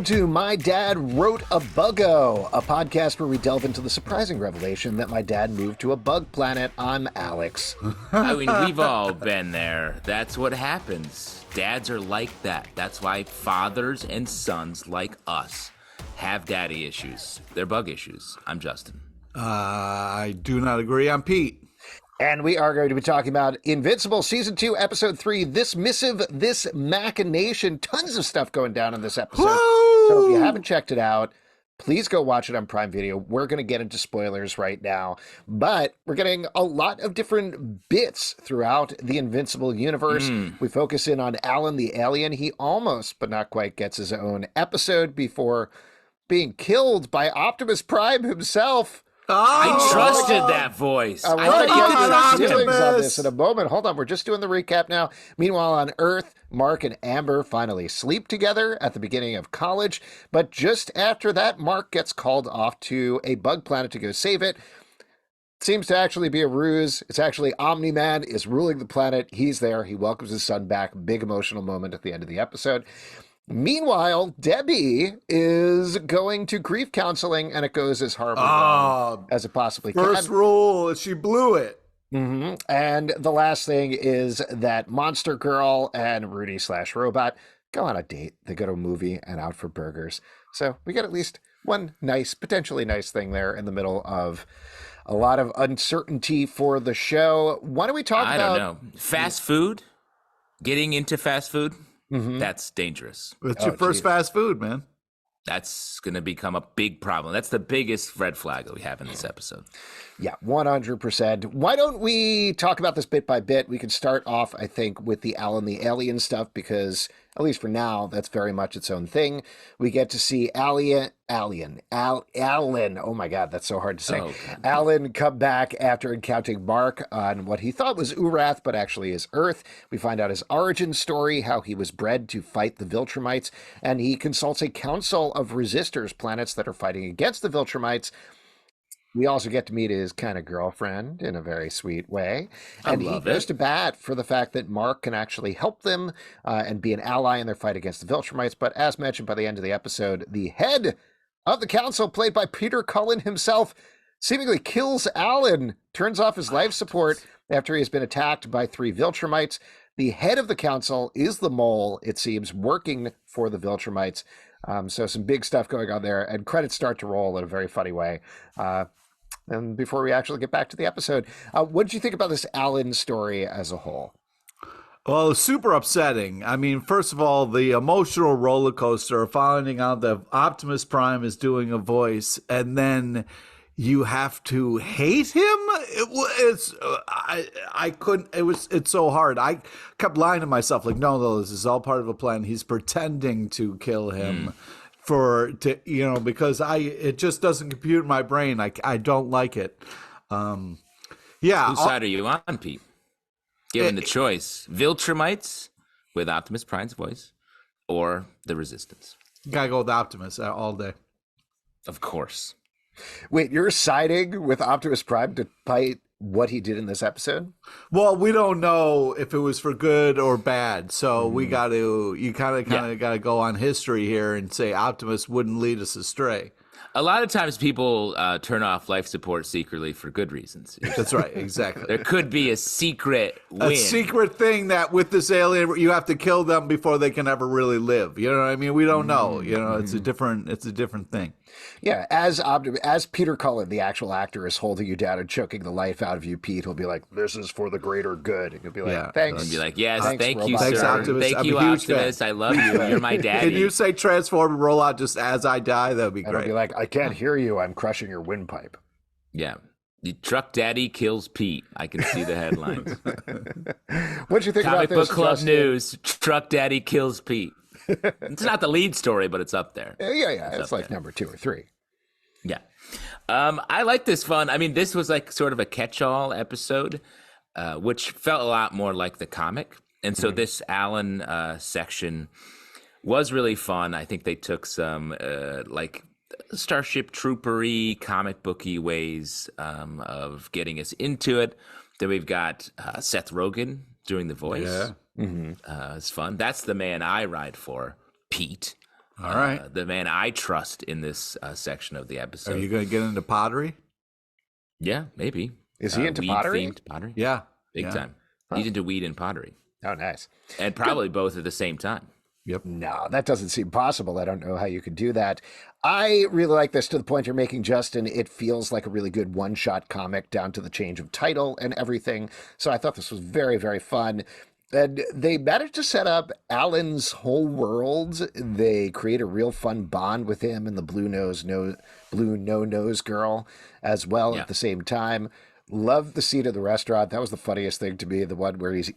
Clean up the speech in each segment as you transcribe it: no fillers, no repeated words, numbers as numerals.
to My Dad Wrote a Buggo, a podcast where we delve into the surprising revelation that my dad moved to a bug planet. I'm Alex. I mean, we've all been there. That's what happens. Dads are like that. That's why fathers and sons like us have daddy issues. They're bug issues. I'm Justin. I do not agree. I'm Pete. And we are going to be talking about Invincible Season 2, Episode 3, This Missive, This Machination. Tons of stuff going down in this episode. Woo! So if you haven't checked it out, please go watch it on Prime Video. We're going to get into spoilers right now, but we're getting a lot of different bits throughout the Invincible universe. We focus in on Alan the alien. He almost, but not quite, gets his own episode before being killed by Optimus Prime himself. I trusted that voice. I thought want to you get could your trust him. feelings on this in a moment. Hold on, we're just doing the recap now. Meanwhile, on Earth, Mark and Amber finally sleep together at the beginning of college, but just after that, Mark gets called off to a bug planet to go save it. Seems to actually be a ruse. It's actually Omni-Man is ruling the planet. He's there. He welcomes his son back. Big emotional moment at the end of the episode. Meanwhile, Debbie is going to grief counseling, and it goes as horribly as it possibly can. First rule, she blew it. And the last thing is that Monster Girl and Rudy/Robot go on a date. They go to a movie and out for burgers. So we get at least one nice, potentially nice thing there in the middle of a lot of uncertainty for the show. Why don't we talk about... I don't know. Fast food? Getting into fast food? That's dangerous. It's your first fast food, man. That's going to become a big problem. That's the biggest red flag that we have in this episode. Yeah, 100%. Why don't we talk about this bit by bit? We can start off, I think, with the Alan the alien stuff, because, at least for now, that's very much its own thing. We get to see Alan, oh my God, that's so hard to say. Alan come back after encountering Mark on what he thought was Urath, but actually is Earth. We find out his origin story, how he was bred to fight the Viltrumites, and he consults a council of resistors, planets that are fighting against the Viltrumites. We also get to meet his kind of girlfriend in a very sweet way. And he goes to bat for the fact that Mark can actually help them and be an ally in their fight against the Viltrumites. But as mentioned by the end of the episode, the head of the council, played by Peter Cullen himself, seemingly kills Alan, turns off his life support after he has been attacked by 3 Viltrumites. The head of the council is the mole, it seems, working for the Viltrumites. So some big stuff going on there, and credits start to roll in a very funny way. And before we actually get back to the episode, what did you think about this Alan story as a whole? Well, it's super upsetting. I mean, first of all, the emotional roller coaster of finding out that Optimus Prime is doing a voice, and then you have to hate him. I couldn't. It's so hard. I kept lying to myself, like, no, this is all part of a plan. He's pretending to kill him. Because it just doesn't compute in my brain. I don't like it. Whose side are you on, Pete? Given the choice, Viltrumites with Optimus Prime's voice, or the Resistance? Gotta go with Optimus all day. Of course. Wait, you're siding with Optimus Prime despite what he did in this episode? Well, we don't know if it was for good or bad, so you kind of got to go on history here and say Optimus wouldn't lead us astray. A lot of times people turn off life support secretly for good reasons. That's right, exactly. There could be a secret win. A secret thing that with this alien, you have to kill them before they can ever really live. You know what I mean? We don't know. It's a different thing. Yeah, as Peter Cullen, the actual actor, is holding you down and choking the life out of you, Pete will be like, "This is for the greater good." And you'll be like, "Thanks." And be like, "Yes, thank you, Robot. sir. Optimus. Thank you, Optimus. I love you. You're my daddy." Can you say transform and roll out just as I die? That would be great. And it'll be like, "I can't hear you. I'm crushing your windpipe." Yeah. The Truck Daddy kills Pete. I can see the headlines. What'd you think Comic about this? Book Club Justin? News. Truck Daddy kills Pete. It's not the lead story, but it's up there. Yeah. It's like number 2 or 3. Yeah. I like this fun. I mean, this was like sort of a catch-all episode, which felt a lot more like the comic. And so this Alan section was really fun. I think they took some like Starship Trooper-y, comic booky ways of getting us into it. Then we've got Seth Rogen doing the voice. Yeah. It's fun. That's the man I ride for, Pete. All right. The man I trust in this section of the Are episode. you going to get into pottery? Yeah, maybe. Is he into pottery? Weed-themed pottery? Yeah. Big time. He's into weed and pottery. Oh, nice. And probably both at the same time. Yep. No, that doesn't seem possible. I don't know how you could do that. I really like this to the point you're making, Justin. It feels like a really good one-shot comic down to the change of title and everything. So I thought this was very, very fun. And they managed to set up Alan's whole world. They create a real fun bond with him and the blue no-nose girl as well at the same time. Love the scene at the restaurant. That was the funniest thing to me. The one where he's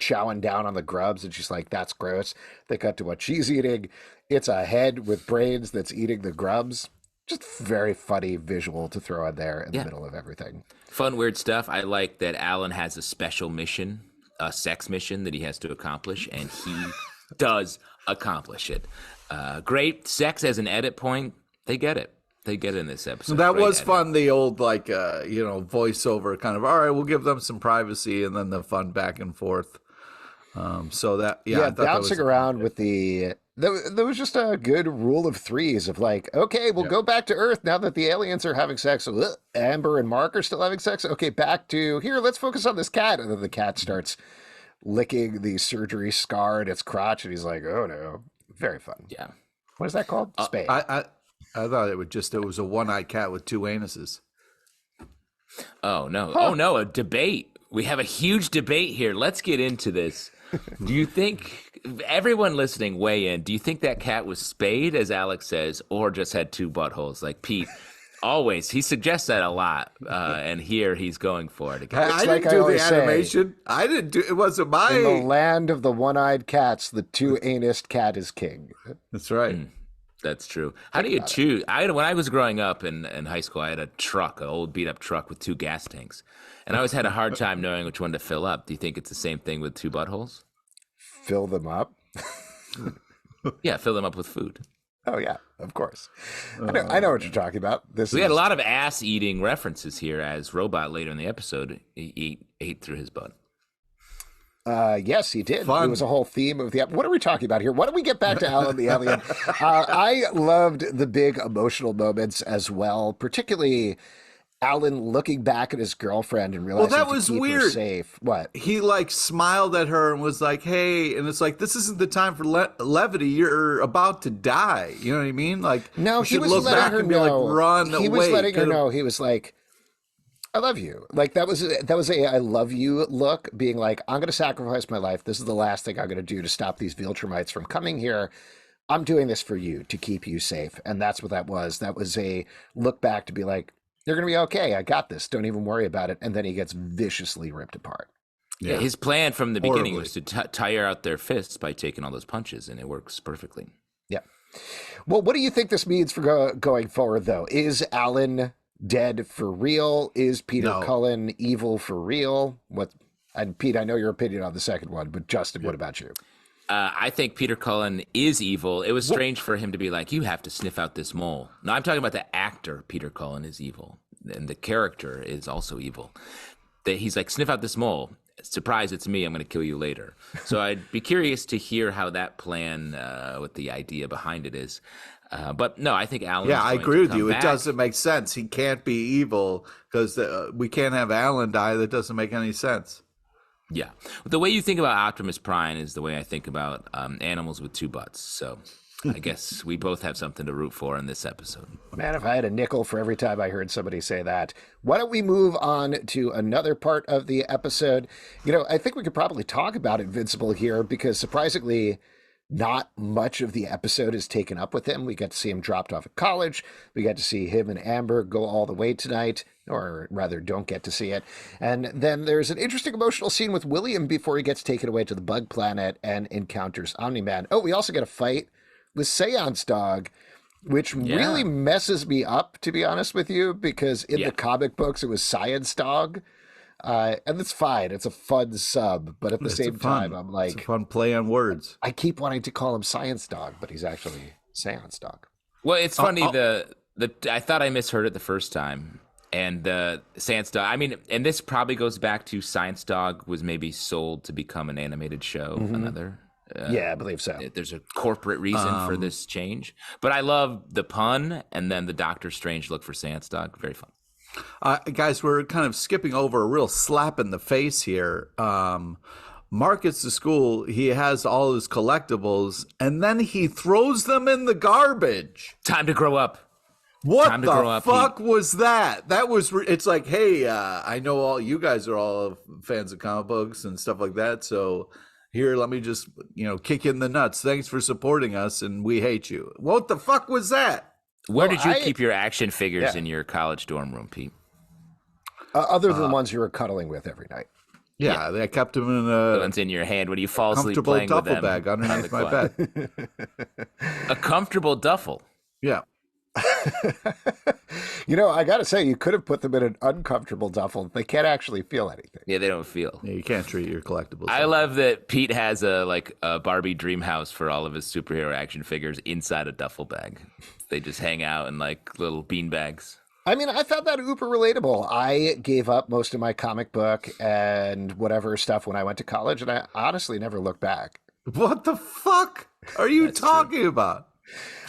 chowing down on the grubs and she's like, that's gross. They cut to what she's eating. It's a head with brains that's eating the grubs. Just very funny visual to throw in there in the middle of everything. Fun, weird stuff. I like that Alan has a special mission, a sex mission that he has to accomplish, and he does accomplish it. Great sex as an edit point. They get it. They get it in this episode. That Great was edit. fun. The old, voiceover kind of, all right, we'll give them some privacy, and then the fun back and forth. So that, I thought that bouncing was around with there was just a good rule of threes of like, okay, we'll go back to Earth now that the aliens are having sex. Amber and Mark are still having sex. Okay, back to here. Let's focus on this cat. And then the cat starts licking the surgery scar in its crotch, and he's like, oh no, very fun. Yeah. What is that called? Spade. I thought it was a one-eyed cat with two anuses. Oh, no. Huh. Oh, no, a debate. We have a huge debate here. Let's get into this. Do you think, everyone listening, weigh in, do you think that cat was spayed, as Alex says, or just had two buttholes? Like Pete, always, he suggests that a lot, and here he's going for it again. I didn't do the animation. I didn't do, it wasn't my... In the land of the one-eyed cats, the two-anused cat is king. That's right. That's true. How do you choose? When I was growing up in high school, I had a truck, an old beat-up truck with two gas tanks. And I always had a hard time knowing which one to fill up. Do you think it's the same thing with two buttholes? Fill them up? Yeah, fill them up with food. Oh, yeah, of course. I know what you're talking about. We had a lot of ass-eating references here as Robot later in the episode ate through his butt. Yes, he did. Fun. It was a whole theme of the episode. What are we talking about here? Why don't we get back to Alan the Alien? I loved the big emotional moments as well, particularly Alan looking back at his girlfriend and realizing that was to keep weird. her safe. What? He smiled at her and was like, hey, and it's like, this isn't the time for levity. You're about to die. You know what I mean? Like, no, he was look letting back her and be know. like, run away. He was letting her know. He was like, I love you. Like that was a I love you look, being like, I'm going to sacrifice my life. This is the last thing I'm going to do to stop these Viltrumites from coming here. I'm doing this for you to keep you safe. And that's what that was. That was a look back to be like, you're going to be okay. I got this. Don't even worry about it. And then he gets viciously ripped apart. Yeah, his plan from the beginning was to tire out their fists by taking all those punches, and it works perfectly. Yeah. Well, what do you think this means for going forward, though? Is Alan dead for real? Is Peter Cullen evil for real? And Pete, I know your opinion on the second one, but Justin, what about you? I think Peter Cullen is evil. It was strange for him to be like, you have to sniff out this mole. No, I'm talking about the actor. Peter Cullen is evil, and the character is also evil. That he's like, sniff out this mole. Surprise, it's me. I'm going to kill you later. So I'd be curious to hear how that plan, what the idea behind it is. But no, I think Alan. Yeah, I agree with you. It doesn't make sense. He can't be evil because we can't have Alan die. That doesn't make any sense. Yeah. The way you think about Optimus Prime is the way I think about animals with two butts. So I guess we both have something to root for in this episode. Man, if I had a nickel for every time I heard somebody say that. Why don't we move on to another part of the episode? You know, I think we could probably talk about Invincible here because surprisingly, not much of the episode is taken up with him. We get to see him dropped off at college. We get to see him and Amber go all the way tonight, or rather don't get to see it. And then there's an interesting emotional scene with William before he gets taken away to the bug planet and encounters Omni-Man. Oh, we also get a fight with Seance Dog, which really messes me up, to be honest with you, because in the comic books, it was Science Dog. And it's fine. It's a fun sub, but at the same time, I'm like, it's a fun play on words. I keep wanting to call him Science Dog, but he's actually Seance Dog. Well, it's funny. I thought I misheard it the first time, and the Seance Dog. I mean, and this probably goes back to Science Dog was maybe sold to become an animated show, another Yeah, I believe so. There's a corporate reason for this change. But I love the pun and then the Doctor Strange look for Seance Dog. Very fun. Guys, we're kind of skipping over a real slap in the face here. Mark gets to school, he has all his collectibles, and then he throws them in the garbage. Time to grow up. What the fuck was that? That was, it's like, hey, I know all you guys are all fans of comic books and stuff like that, so here, let me just, kick in the nuts. Thanks for supporting us, and we hate you. What the fuck was that? Where did you keep your action figures in your college dorm room, Pete? Other than the ones you were cuddling with every night. Yeah, they kept them in the ones in your hand when you fall asleep comfortable playing with duffel them bag underneath my bed. A comfortable duffel. Yeah. I got to say, you could have put them in an uncomfortable duffel. They can't actually feel anything. Yeah, they don't feel. Yeah, you can't treat your collectibles. I love that Pete has a Barbie dream house for all of his superhero action figures inside a duffel bag. They just hang out in like little bean bags. I mean, I found that uber relatable. I gave up most of my comic book and whatever stuff when I went to college, and I honestly never looked back. What the fuck are you talking about?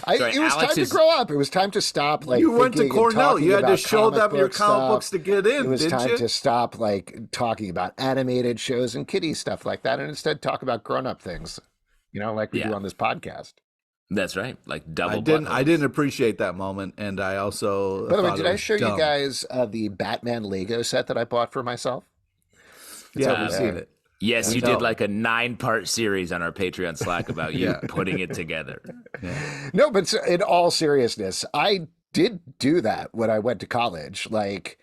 It was time to grow up. It was time to stop. You went to Cornell. You had to show them your comic books to get in. It was time to stop talking about animated shows and kiddie stuff like that, and instead talk about grown-up things. Like we do on this podcast. That's right. Like double. I didn't appreciate that moment, and I also. By the way, did I show you guys the Batman Lego set that I bought for myself? We've seen it. Yes, you did like a 9-part series on our Patreon Slack about you putting it together. Yeah. No, but in all seriousness, I did do that when I went to college. I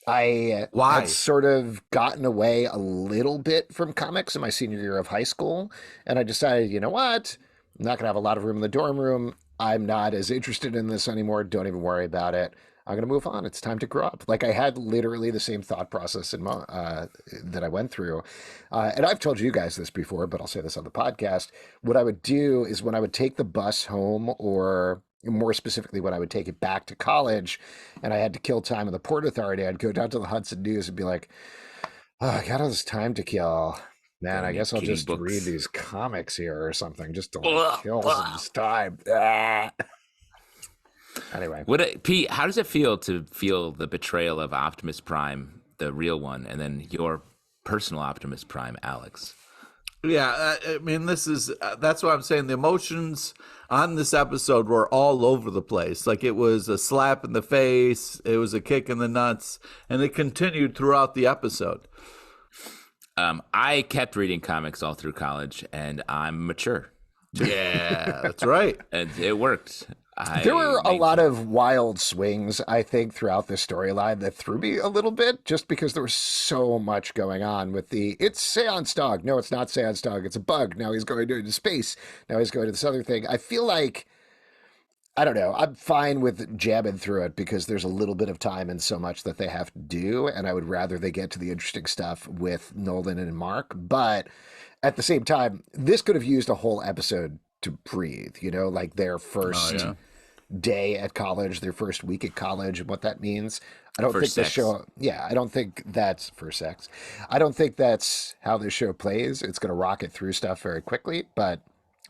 had sort of gotten away a little bit from comics in my senior year of high school, and I decided, you know what? I'm not going to have a lot of room in the dorm room. I'm not as interested in this anymore. Don't even worry about it. I'm going to move on. It's time to grow up. I had literally the same thought process that I went through. And I've told you guys this before, but I'll say this on the podcast. What I would do is when I would take the bus home, or more specifically, when I would take it back to college and I had to kill time in the Port Authority, I'd go down to the Hudson News and be like, oh, I got all this time to kill. Man, I guess I'll just read these comics here or something just to kill some time. Anyway. Pete, how does it feel to feel the betrayal of Optimus Prime, the real one, and then your personal Optimus Prime, Alex? Yeah, I mean, that's what I'm saying. The emotions on this episode were all over the place. It was a slap in the face, it was a kick in the nuts, and it continued throughout the episode. I kept reading comics all through college, and I'm mature. Yeah, that's right. And it worked. There were a lot of wild swings, I think, throughout this storyline that threw me a little bit, just because there was so much going on with it's Seance Dog. No, it's not Seance Dog. It's a bug. Now he's going into space. Now he's going to this other thing. I feel like, I don't know, I'm fine with jabbing through it because there's a little bit of time and so much that they have to do, and I would rather they get to the interesting stuff with Nolan and Mark. But at the same time, this could have used a whole episode to breathe, their first day at college, their first week at college, and what that means. I don't think the show. Yeah, I don't think that's for sex. I don't think that's how this show plays. It's going to rocket through stuff very quickly, but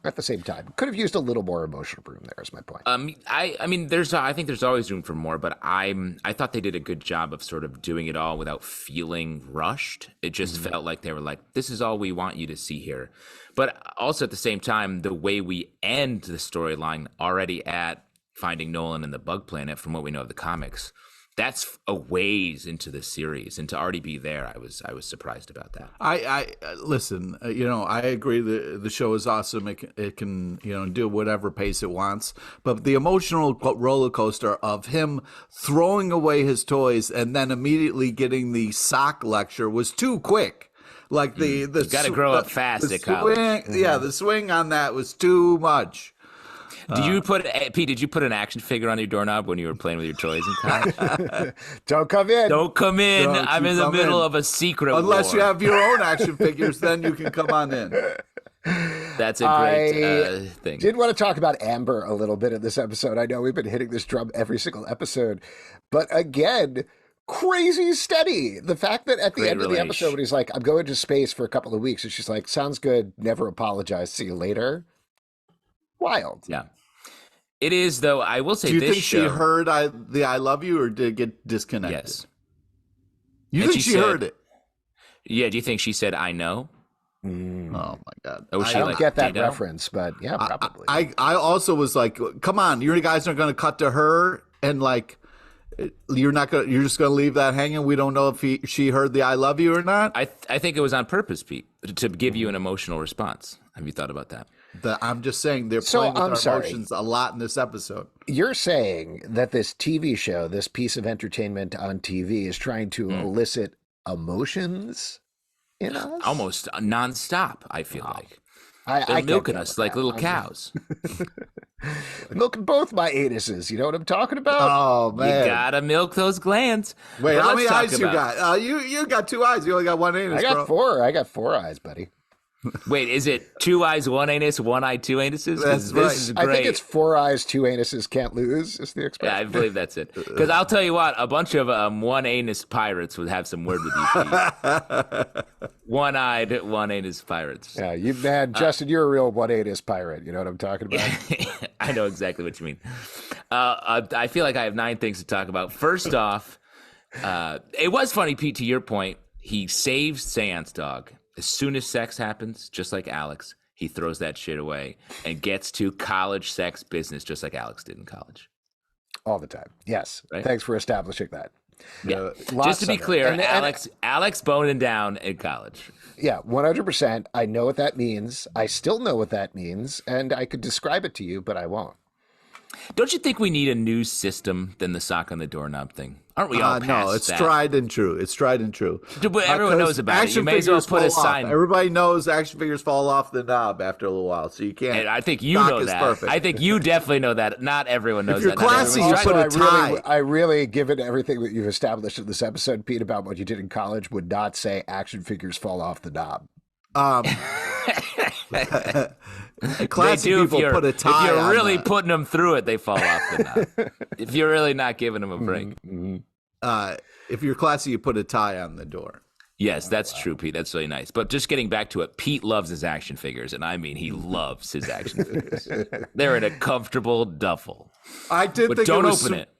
at the same time, could have used a little more emotional room there. Is my point. I mean, I think there's always room for more, but I thought they did a good job of sort of doing it all without feeling rushed. It just felt like they were like, this is all we want you to see here. But also at the same time, the way we end the storyline already at finding Nolan and the Bug Planet, from what we know of the comics, that's a ways into the series, and to already be there, I was surprised about that. I listen, I agree the show is awesome. It can do whatever pace it wants, but the emotional roller coaster of him throwing away his toys and then immediately getting the sock lecture was too quick. You got to grow up fast at college. Yeah, the swing on that was too much. Did you put an action figure on your doorknob when you were playing with your toys in college? Don't come in. Don't come in. I'm in the middle of a secret Unless war. you have your own action figures, then you can come on in. That's a great thing. Did want to talk about Amber a little bit in this episode. I know we've been hitting this drum every single episode, but again, crazy steady. The fact that at the Great end of the relation. episode, he's like, I'm going to space for a couple of weeks. And she's like, sounds good. Never apologize. See you later. Wild. Yeah. It is, though, I will say Do you this think show, she heard the I love you, or did it get disconnected? yes. You And think she said- heard it? Yeah, do you think she said, I know? Mm. Oh my God. Oh, I she don't like, get that Dado? reference, but yeah, probably. I also was like, come on, you guys aren't going to cut to her and like, you're just going to leave that hanging. We don't know if she heard the I love you or not. I think it was on purpose, Pete, to give you an emotional response. Have you thought about that? I'm just saying they're So, playing with I'm our sorry. emotions a lot in this episode. You're saying that this TV show, this piece of entertainment on TV, is trying to elicit emotions in us? Almost nonstop, I feel like. I They're can't milking go us with like that. little I'm- cows. Milking both my anuses. You know what I'm talking about? Oh You man! gotta milk those glands. Wait, But how let's many talk eyes you about- got? You got 2 eyes. You only got one anus, I got bro. 4. I got 4 eyes, buddy. Wait, is it 2 eyes, 1 anus, 1 eye, 2 anuses? 'Cause That's right. This is great. I think it's 4 eyes, 2 anuses, can't lose, is the Yeah, I expression. believe that's it. Because I'll tell you what, a bunch of 1 anus pirates would have some word with you. Pete. 1-eyed, 1 anus pirates. Yeah, man, Justin, you're a real 1 anus pirate. You know what I'm talking about? I know exactly what you mean. I feel like I have 9 things to talk about. First off, it was funny, Pete, to your point. He saves Seance Dog. As soon as sex happens, just like Alex, he throws that shit away and gets to college sex business, just like Alex did in college. All the time. Yes. Right? Thanks for establishing that. Yeah. Lots Just to be of it. clear, And- Alex boning down in college. Yeah, 100%. I know what that means. I still know what that means, and I could describe it to you, but I won't. Don't you think we need a new system than the sock on the doorknob thing? Aren't we all past No, it's that? tried and true. It's tried and true. But everyone 'Cause knows about it. You action may as well figures put a fall off. sign. Everybody knows action figures fall off the knob after a little while, so you can't. And I think you Sock know is that. perfect. I think you definitely know that. Not everyone knows you're that. Not classy, everyone's you trying put to- a tie. I really, given everything that you've established in this episode, Pete, about what you did in college, would not say action figures fall off the knob. Classy They do people put a tie If you're on really the- putting them through it, they fall off the knob. If you're really not giving them a break. if you're classy, you put a tie on the door. Yes, that's true, Pete. That's really nice. But just getting back to it, Pete loves his action figures, and I mean he loves his action figures. They're in a comfortable duffel. I did But think don't it was open it.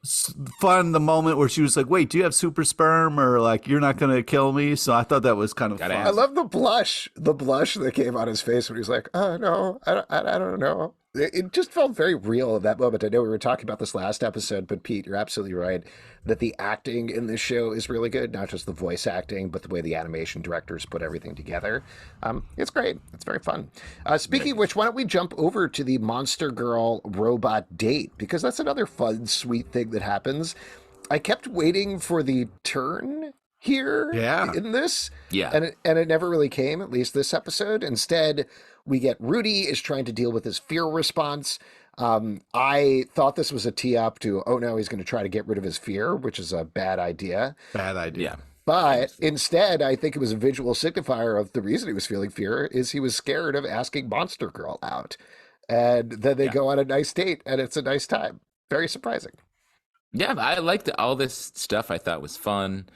fun the moment where she was like, "Wait, do you have super sperm?" or like, "You're not going to kill me." So I thought that was kind of Gotta fun. I love the blush that came on his face when he was like, "Oh no, I don't know." It just felt very real at that moment. I know we were talking about this last episode, but Pete, you're absolutely right that the acting in this show is really good. Not just the voice acting, but the way the animation directors put everything together. It's great. It's very fun. Speaking of which, why don't we jump over to the Monster Girl robot date? Because that's another fun, sweet thing that happens. I kept waiting for the turn here in this. Yeah. And it never really came, at least this episode. Instead, we get Rudy is trying to deal with his fear response. I thought this was a tee up to, oh no, he's going to try to get rid of his fear, which is a bad idea. Bad idea. Yeah. But instead, I think it was a visual signifier of the reason he was feeling fear is he was scared of asking Monster Girl out. And then they go on a nice date, and it's a nice time. Very surprising. Yeah, I liked all this stuff. I thought was fun.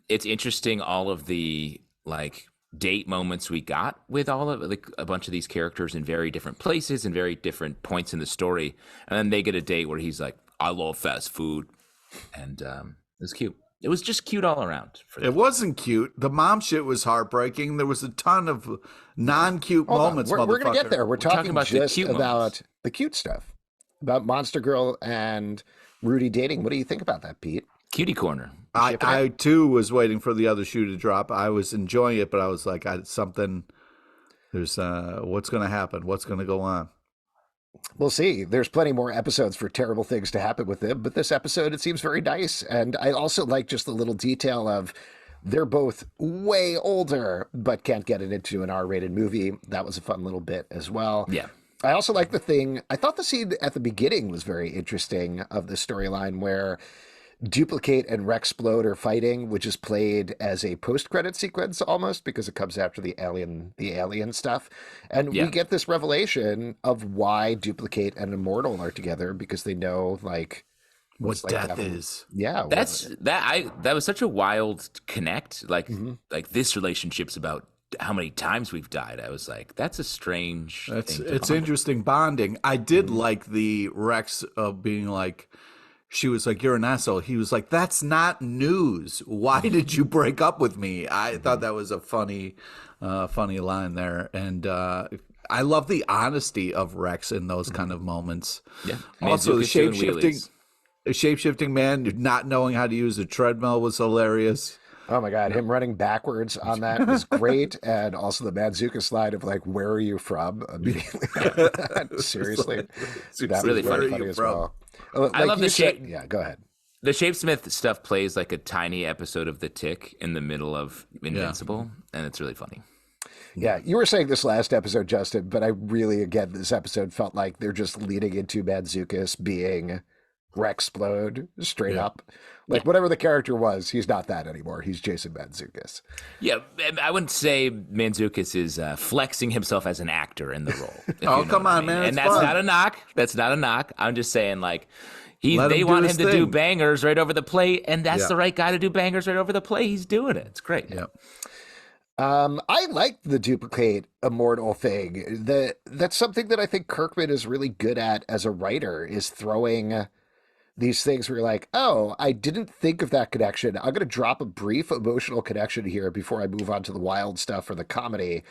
It's interesting, all of the like date moments we got with all of like a bunch of these characters in very different places and very different points in the story. And then they get a date where he's like, I love fast food. And it was cute. It was just cute all around. For It wasn't cute. The mom shit was heartbreaking. There was a ton of non-cute Hold on. moments. We're going to motherfucker. get there. We're talking about the just cute about moments. the cute stuff, about Monster Girl and Rudy dating. What do you think about that, Pete? Cutie corner. I too was waiting for the other shoe to drop. I was enjoying it, but I was like, something. There's what's going to happen? What's going to go on? We'll see. There's plenty more episodes for terrible things to happen with them, but this episode, it seems very nice. And I also like just the little detail of they're both way older, but can't get it into an R-rated movie. That was a fun little bit as well. Yeah. I also like the thing, I thought the scene at the beginning was very interesting of the storyline where Duplicate and Rexplode are fighting, which is played as a post-credit sequence almost because it comes after the alien stuff. And we get this revelation of why Duplicate and Immortal are together because they know, like, what like death having- is. Yeah, That was such a wild connect. Like Mm-hmm. like this relationship's about how many times we've died. I was like, that's a strange thing to It's bond. interesting bonding. I did Mm-hmm. like the Rex of being like, she was like, "You're an asshole." He was like, "That's not news. Why did you break up with me?" I Mm-hmm. thought that was a funny line there, and I love the honesty of Rex in those kind of moments. Yeah. Also, the Manzuka's doing shape-shifting man not knowing how to use a treadmill was hilarious. Oh my God, him running backwards on that was great, and also the Manzuka slide of like, "Where are you from?" Immediately, seriously, that Really was very funny. funny as from? well. I love you the said- shape. Yeah, go ahead. The Shapesmith stuff plays like a tiny episode of The Tick in the middle of Invincible, and it's really funny. Yeah, you were saying this last episode, Justin, but I really, again, this episode felt like they're just leading into Manzukas being Rexplode straight up. Like, whatever the character was, he's not that anymore. He's Jason Mantzoukas. Yeah, I wouldn't say Mantzoukas is flexing himself as an actor in the role. if Oh, you know come what I on, mean. man, And it's that's fun. not a knock. That's not a knock. I'm just saying, like, Let they him want do him his to do thing. bangers right over the plate, and that's Yeah. the right guy to do bangers right over the plate. He's doing it. It's great. Yeah. I like the duplicate immortal thing. That's something that I think Kirkman is really good at as a writer, is throwing these things where you're like, oh, I didn't think of that connection. I'm going to drop a brief emotional connection here before I move on to the wild stuff or the comedy.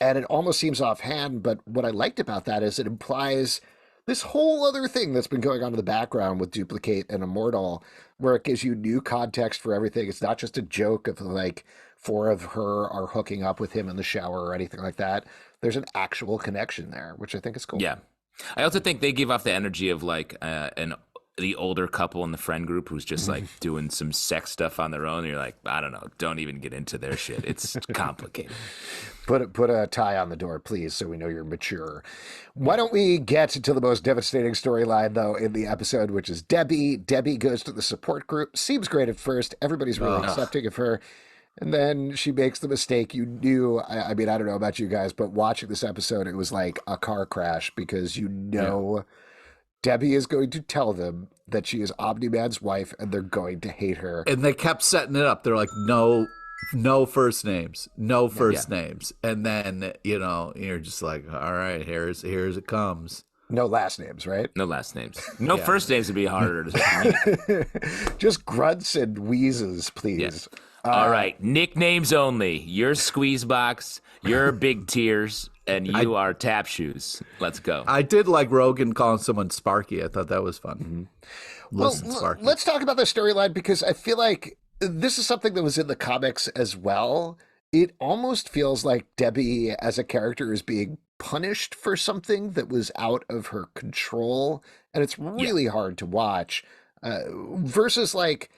And it almost seems offhand, but what I liked about that is it implies this whole other thing that's been going on in the background with Duplicate and Immortal, where it gives you new context for everything. It's not just a joke of like 4 of her are hooking up with him in the shower or anything like that. There's an actual connection there, which I think is cool. Yeah. I also think they give off the energy of like the older couple in the friend group who's just like doing some sex stuff on their own. And you're like, I don't know, don't even get into their shit. It's complicated. Put a tie on the door, please, so we know you're mature. Why don't we get to the most devastating storyline, though, in the episode, which is Debbie. Debbie goes to the support group. Seems great at first. Everybody's really accepting of her. And then she makes the mistake you knew. I mean, I don't know about you guys, but watching this episode, it was like a car crash because you know Debbie is going to tell them that she is Omni-Man's wife and they're going to hate her. And they kept setting it up. They're like, no first names, no first names. And then, you're just like, all right, here's it comes. No last names, right? No last names. No first names would be harder to Just grunts and wheezes, please. All right, nicknames only. You're Squeezebox, you're Big Tears, and you are Tap Shoes. Let's go. I did like Rogan calling someone Sparky. I thought that was fun. Listen, Sparky. Let's talk about the storyline because I feel like this is something that was in the comics as well. It almost feels like Debbie as a character is being punished for something that was out of her control, and it's really hard to watch versus like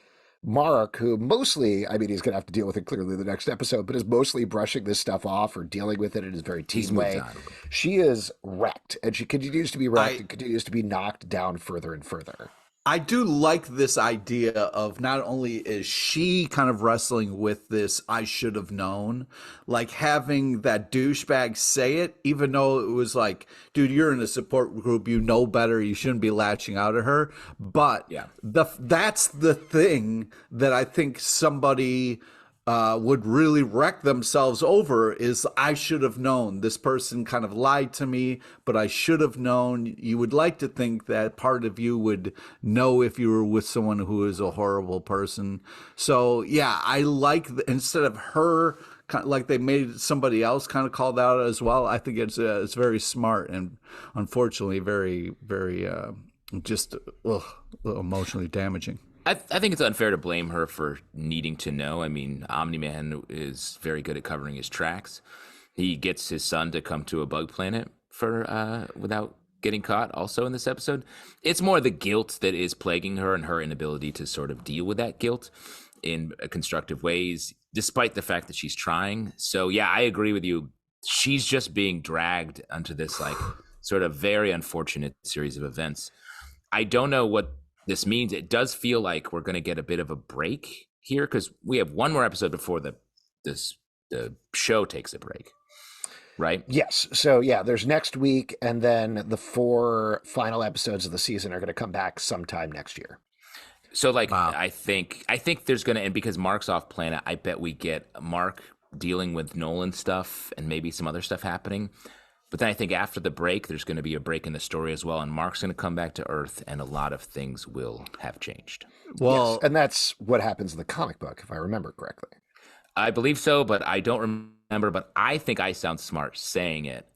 Mark, who mostly, I mean, he's going to have to deal with it clearly in the next episode, but is mostly brushing this stuff off or dealing with it in his very team way. She is wrecked, and she continues to be wrecked and continues to be knocked down further and further. I do like this idea of not only is she kind of wrestling with this, I should have known, like having that douchebag say it, even though it was like, dude, you're in a support group, you know better, you shouldn't be latching out at her. But that's the thing that I think somebody would really wreck themselves over is I should have known. This person kind of lied to me, but I should have known. You would like to think that part of you would know if you were with someone who is a horrible person. So yeah, I like instead of her, like they made somebody else kind of called out as well. I think it's very smart and unfortunately very, very just emotionally damaging. I think it's unfair to blame her for needing to know. I mean, Omni-Man is very good at covering his tracks. He gets his son to come to a bug planet for without getting caught also in this episode. It's more the guilt that is plaguing her and her inability to sort of deal with that guilt in constructive ways, despite the fact that she's trying. So yeah, I agree with you. She's just being dragged onto this like sort of very unfortunate series of events. I don't know what this means. It does feel like we're going to get a bit of a break here because we have one more episode before the show takes a break, right? Yes. So yeah, there's next week, and then the 4 final episodes of the season are going to come back sometime next year. So like Wow. I think there's gonna, and because Mark's off planet, I bet we get Mark dealing with Nolan stuff and maybe some other stuff happening. But then I think after the break, there's going to be a break in the story as well, and Mark's going to come back to Earth, and a lot of things will have changed. Well, Yes, and that's what happens in the comic book, if I remember correctly. I believe so, but I don't remember. But I think I sound smart saying it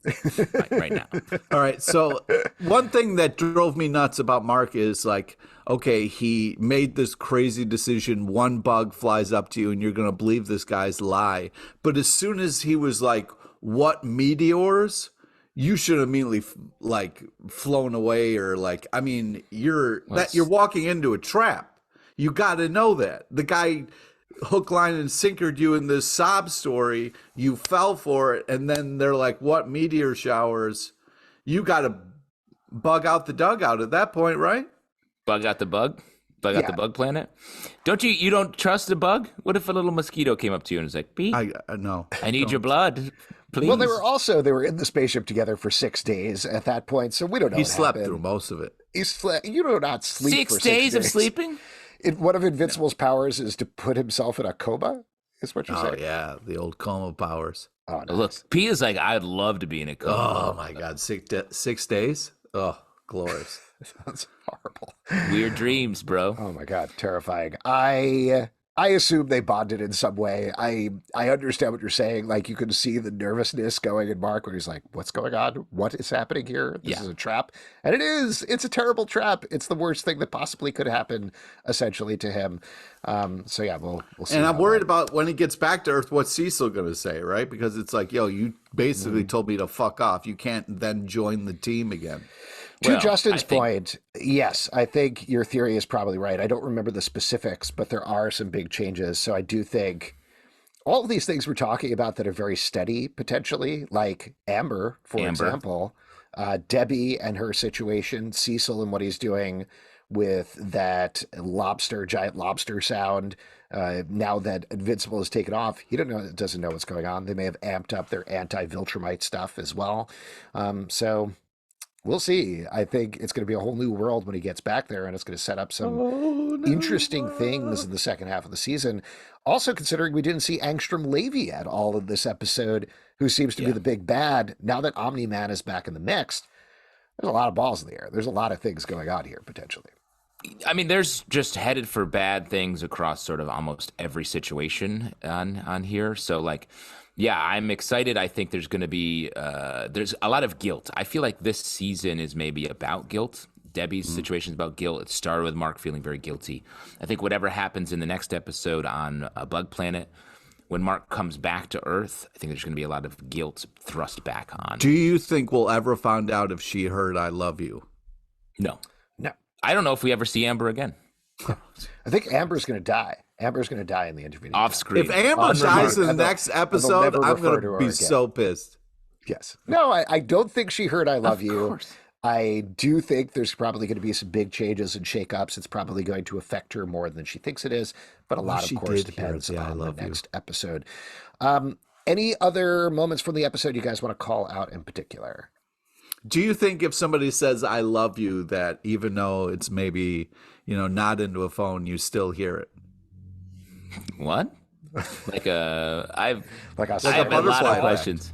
right now. all right. So one thing that drove me nuts about Mark is like, okay, he made this crazy decision. One bug flies up to you and you're going to believe this guy's lie. But as soon as he was like, what meteors? You should have immediately like flown away, or like, I mean, you're walking into a trap. You got to know that the guy hook, line, and sinkered you in this sob story. You fell for it, and then they're like, "What meteor showers?" You got to bug out the dugout at that point, right? Bug out the bug. Bug out the bug planet. Don't you? You don't trust the bug? What if a little mosquito came up to you and was like, "Beep, I no. I need your blood, please." Well, they were in the spaceship together for 6 days at that point, so we don't know. He what slept happened. through most of it. He slept. You do not sleep 6 for 6 days of sleeping. One of Invincible's powers is to put himself in a coma. Is what you're Oh saying? yeah, the old coma powers. Oh, nice. Look, P is like, I'd love to be in a coma. Oh my God, 6 days. Oh, glorious. Sounds horrible. Weird dreams, bro. Oh my God, terrifying. I assume they bonded in some way. I understand what you're saying. Like, you can see the nervousness going in Mark when he's like, what's going on? What is happening here? This is a trap. And it is. It's a terrible trap. It's the worst thing that possibly could happen, essentially, to him. So yeah, we'll see. And I'm worried about when he gets back to Earth, what's Cecil going to say, right? Because it's like, yo, you basically told me to fuck off. You can't then join the team again. To Justin's point, yes, I think your theory is probably right. I don't remember the specifics, but there are some big changes. So I do think all of these things we're talking about that are very steady, potentially, like Amber, for example, Debbie and her situation, Cecil and what he's doing with that giant lobster sound. Now that Invincible has taken off, he doesn't know what's going on. They may have amped up their anti-Viltrumite stuff as well. So we'll see. I think it's going to be a whole new world when he gets back there, and it's going to set up some interesting things in the second half of the season. Also, considering we didn't see Angstrom Levy at all in this episode, who seems to be the big bad. Now that Omni-Man is back in the mix, there's a lot of balls in the air. There's a lot of things going on here, potentially. I mean, there's just headed for bad things across sort of almost every situation on here. So, like, yeah, I'm excited. I think there's going to be there's a lot of guilt. I feel like this season is maybe about guilt. Debbie's situation is about guilt. It started with Mark feeling very guilty. I think whatever happens in the next episode on a bug planet, when Mark comes back to Earth, I think there's going to be a lot of guilt thrust back on. Do you think we'll ever find out if she heard I love you? No. No. I don't know if we ever see Amber again. I think Amber's going to die. Amber's going to die in the intervening Off time. screen. If Amber dies in the next episode, never I'm refer going to to her be again. so pissed. Yes. No, I don't think she heard I love Of you. course. I do think there's probably going to be some big changes and shakeups. It's probably going to affect her more than she thinks it is, but a lot, she of course, did hear depends the I on the love you. next episode. Any other moments from the episode you guys want to call out in particular? Do you think if somebody says I love you, that even though it's maybe, not into a phone, you still hear it? What? Like I've Like I I said, have a lot butterfly of questions.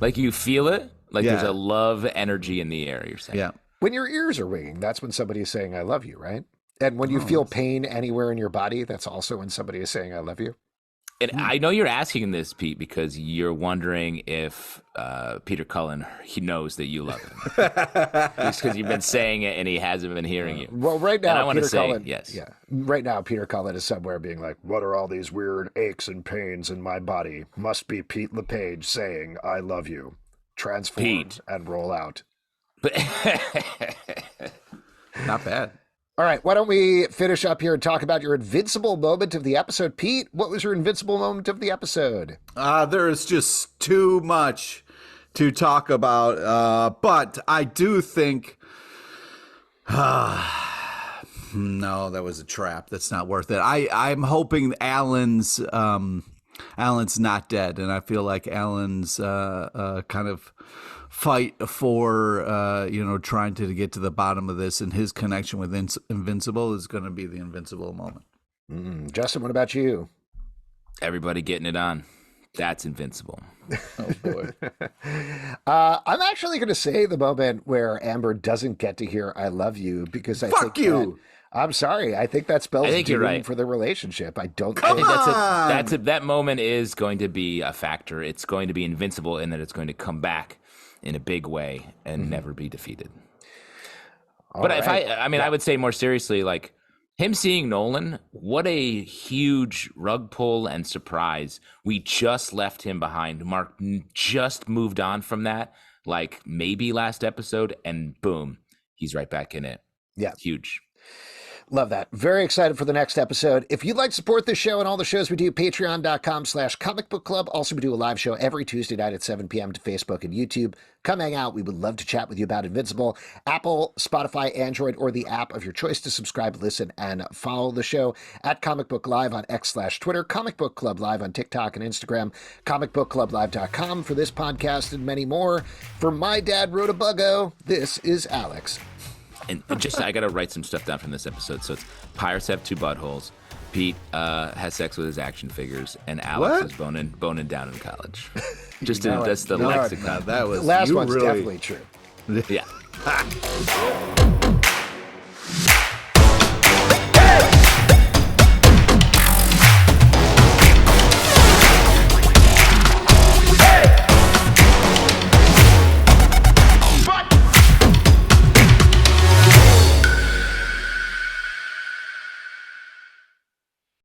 Like you feel it? Like there's Yeah. a love energy in the air, you're saying. Yeah. when your ears are ringing, that's when somebody is saying I love you, right? And when you feel pain anywhere in your body, that's also when somebody is saying I love you. And I know you're asking this, Pete, because you're wondering if Peter Cullen, he knows that you love him. Just because you've been saying it and he hasn't been hearing you. Well, right And I now, want to Peter say Cullen, yes. yeah, right now, Peter Cullen is somewhere being like, "What are all these weird aches and pains in my body? Must be Pete LePage saying I love you." Transform Pete. and roll out. But Not bad. All right, why don't we finish up here and talk about your invincible moment of the episode, Pete? What was your invincible moment of the episode? There is just too much to talk about, but I do think. No, that was a trap. That's not worth it. I'm hoping Alan's not dead, and I feel like Alan's kind of fight for trying to get to the bottom of this, and his connection with Invincible is going to be the Invincible moment. Justin, what about you? Everybody getting it on. That's Invincible. Oh boy. I'm actually going to say the moment where Amber doesn't get to hear "I love you" because I Fuck think you. I'm sorry. I think that spells I think you're doom right. for the relationship. I don't I think think that moment is going to be a factor. It's going to be invincible in that it's going to come back in a big way and never be defeated. But if I would say more seriously, like him seeing Nolan, what a huge rug pull and surprise. We just left him behind. Mark just moved on from that, like maybe last episode, and boom, he's right back in it. Yeah. Huge. Love that. Very excited for the next episode. If you'd like to support this show and all the shows we do, patreon.com/Comic Book Club. Also, we do a live show every Tuesday night at 7 p.m. to Facebook and YouTube. Come hang out. We would love to chat with you about Invincible. Apple, Spotify, Android, or the app of your choice to subscribe, listen, and follow the show at Comic Book Live on X/Twitter, Comic Book Club Live on TikTok and Instagram, comicbookclublive.com for this podcast and many more. For my dad, Rhoda Buggo, this is Alex. And just, I got to write some stuff down from this episode. So it's pirates have two buttholes. Pete has sex with his action figers, and Alex is boning down in college. That's the lexicon. That was The last you one's really... definitely true. Yeah.